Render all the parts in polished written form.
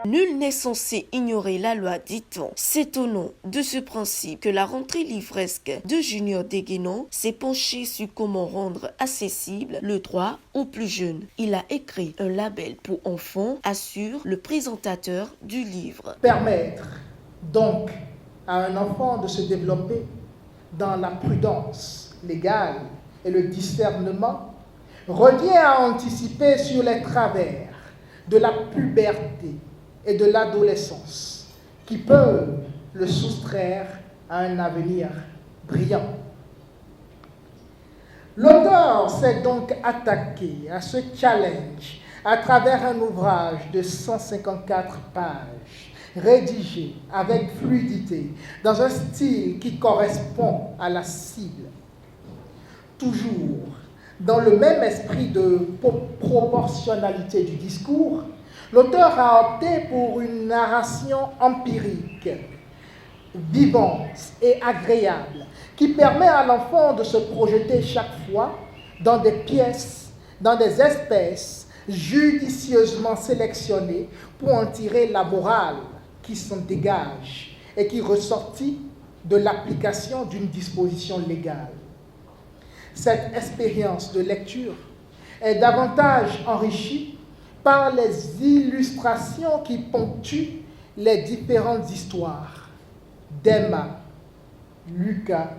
Nul n'est censé ignorer la loi, dit-on. C'est au nom de ce principe que la rentrée livresque de Junior Deguenon s'est penchée sur comment rendre accessible le droit aux plus jeunes. Il a écrit un label pour enfants, assure le présentateur du livre. Permettre donc à un enfant de se développer dans la prudence légale et le discernement revient à anticiper sur les travers de la puberté et de l'adolescence qui peuvent le soustraire à un avenir brillant. L'auteur s'est donc attaqué à ce challenge à travers un ouvrage de 154 pages, rédigé avec fluidité, dans un style qui correspond à la cible. Toujours dans le même esprit de proportionnalité du discours, l'auteur a opté pour une narration empirique, vivante et agréable, qui permet à l'enfant de se projeter chaque fois dans des pièces, dans des espèces judicieusement sélectionnées pour en tirer la morale qui s'en dégage et qui ressortit de l'application d'une disposition légale. Cette expérience de lecture est davantage enrichie par les illustrations qui ponctuent les différentes histoires d'Emma, Lucas,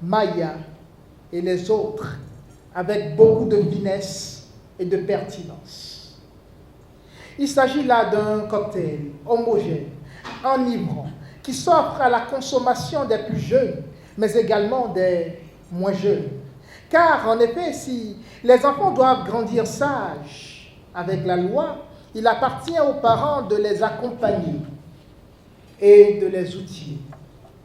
Maya et les autres, avec beaucoup de finesse et de pertinence. Il s'agit là d'un cocktail homogène, enivrant, qui s'offre à la consommation des plus jeunes, mais également des moins jeunes. Car, en effet, si les enfants doivent grandir sages avec la loi, il appartient aux parents de les accompagner et de les outiller.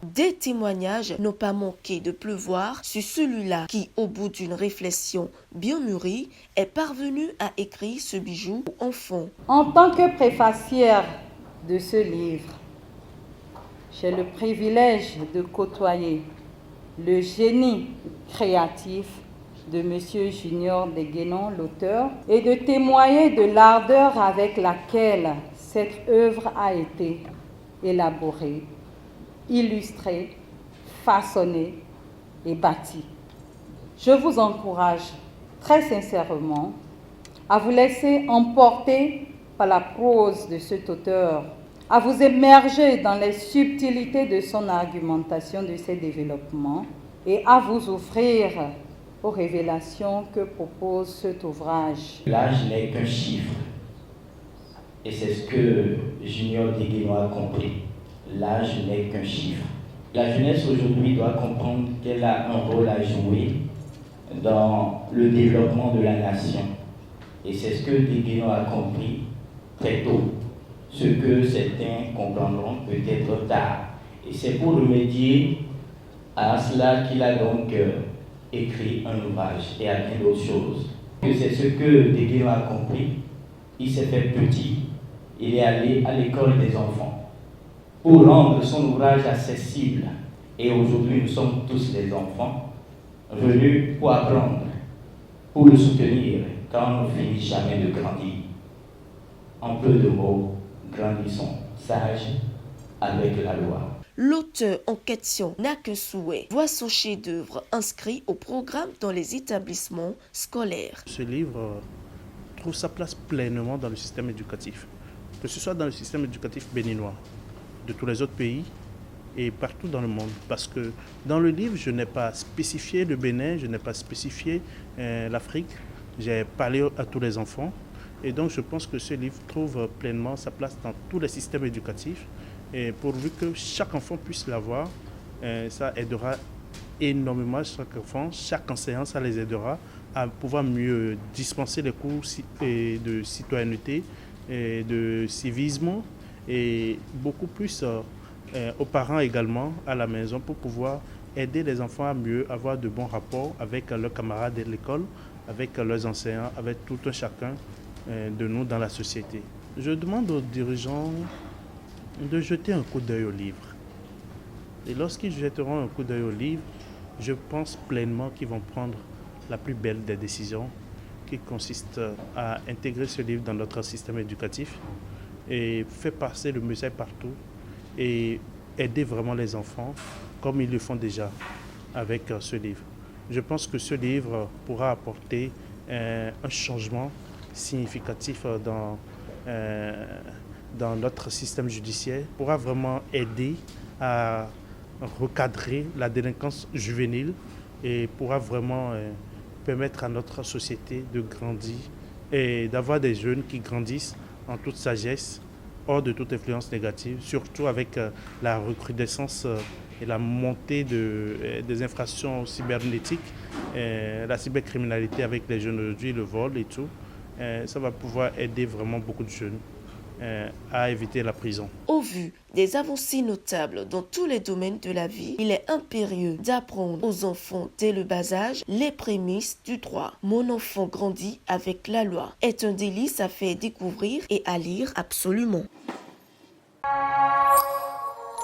Des témoignages n'ont pas manqué de pleuvoir sur celui-là qui, au bout d'une réflexion bien mûrie, est parvenu à écrire ce bijou pour enfants. En tant que préfacière de ce livre, j'ai le privilège de côtoyer le génie créatif de M. Junior Deguenon, l'auteur, et de témoigner de l'ardeur avec laquelle cette œuvre a été élaborée, illustrée, façonnée et bâtie. Je vous encourage très sincèrement à vous laisser emporter par la prose de cet auteur, à vous immerger dans les subtilités de son argumentation, de ses développements, et à vous offrir aux révélations que propose cet ouvrage. L'âge n'est qu'un chiffre, et c'est ce que Junior Deguenon a compris. L'âge n'est qu'un chiffre. La jeunesse aujourd'hui doit comprendre qu'elle a un rôle à jouer dans le développement de la nation. Et c'est ce que Deguenon a compris très tôt. Ce que certains comprendront peut-être tard. Et c'est pour remédier à cela qu'il a donc écrit un ouvrage et à bien d'autres choses. C'est ce que Deguenon a compris. Il s'est fait petit. Il est allé à l'école des enfants pour rendre son ouvrage accessible. Et aujourd'hui, nous sommes tous les enfants venus pour apprendre, pour le soutenir, car on ne finit jamais de grandir. En peu de mots, grandissons sages avec la loi. L'auteur en question n'a qu'un souhait, voir son chef-d'œuvre inscrit au programme dans les établissements scolaires. Ce livre trouve sa place pleinement dans le système éducatif, que ce soit dans le système éducatif béninois, de tous les autres pays et partout dans le monde. Parce que dans le livre, je n'ai pas spécifié le Bénin, je n'ai pas spécifié l'Afrique, j'ai parlé à tous les enfants. Et donc je pense que ce livre trouve pleinement sa place dans tous les systèmes éducatifs. Et pourvu que chaque enfant puisse l'avoir, ça aidera énormément chaque enfant, chaque enseignant, ça les aidera à pouvoir mieux dispenser les cours de citoyenneté, et de civisme et beaucoup plus aux parents également à la maison pour pouvoir aider les enfants à mieux avoir de bons rapports avec leurs camarades de l'école, avec leurs enseignants, avec tout un chacun de nous dans la société. Je demande aux dirigeants de jeter un coup d'œil au livre. Et lorsqu'ils jetteront un coup d'œil au livre, je pense pleinement qu'ils vont prendre la plus belle des décisions qui consiste à intégrer ce livre dans notre système éducatif et fait passer le message partout et aider vraiment les enfants comme ils le font déjà avec ce livre. Je pense que ce livre pourra apporter un changement significatif dans notre système judiciaire, pourra vraiment aider à recadrer la délinquance juvénile et pourra vraiment permettre à notre société de grandir et d'avoir des jeunes qui grandissent en toute sagesse, hors de toute influence négative, surtout avec la recrudescence et la montée des infractions cybernétiques, la cybercriminalité avec les jeunes aujourd'hui, le vol et tout. Ça va pouvoir aider vraiment beaucoup de jeunes à éviter la prison. Au vu des avancées notables dans tous les domaines de la vie, il est impérieux d'apprendre aux enfants dès le bas âge les prémices du droit. Mon enfant grandit avec la loi est un délice à faire découvrir et à lire absolument.